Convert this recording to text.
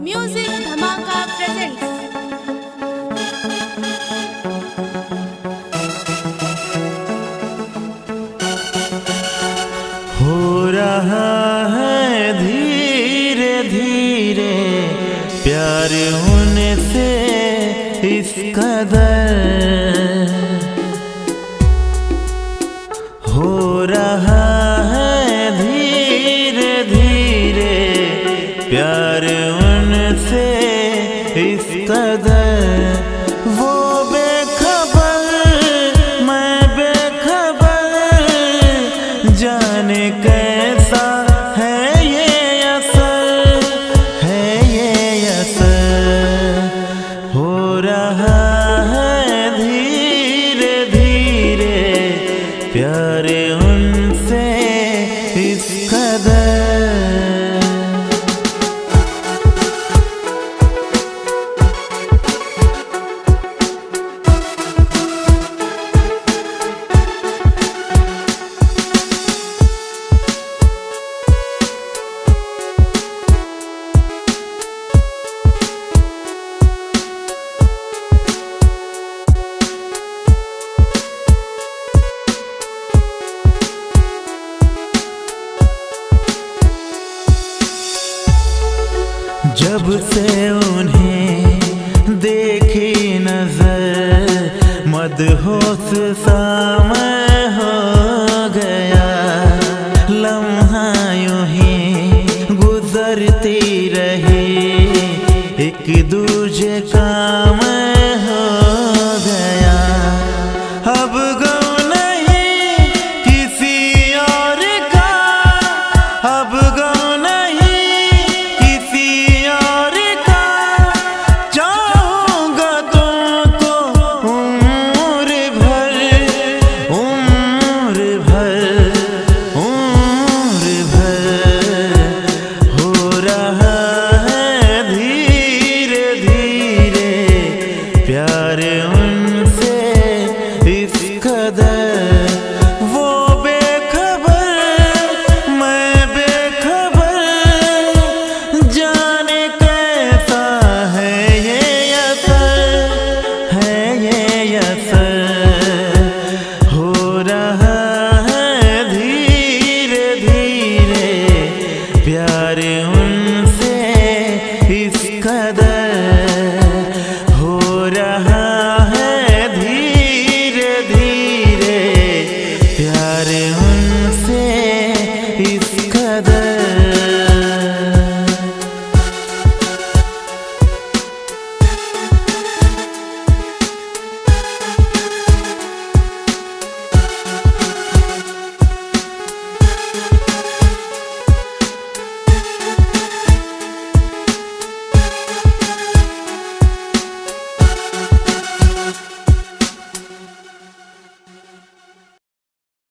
Music धमाका presents. हो रहा है धीरे धीरे प्यार उनसे इस कदर, हो रहा है धीरे धीरे प्यार उनसे इस कदर। वो बेखबर मैं बेखबर, जाने कैसा है ये असर, है ये असर। हो रहा है धीरे धीरे प्यार उनसे इस कदर। जब से उन्हें देखी नजर, मदहोश सा मैं हो गया। लम्हा यूं ही गुजरती रही, एक दूजे का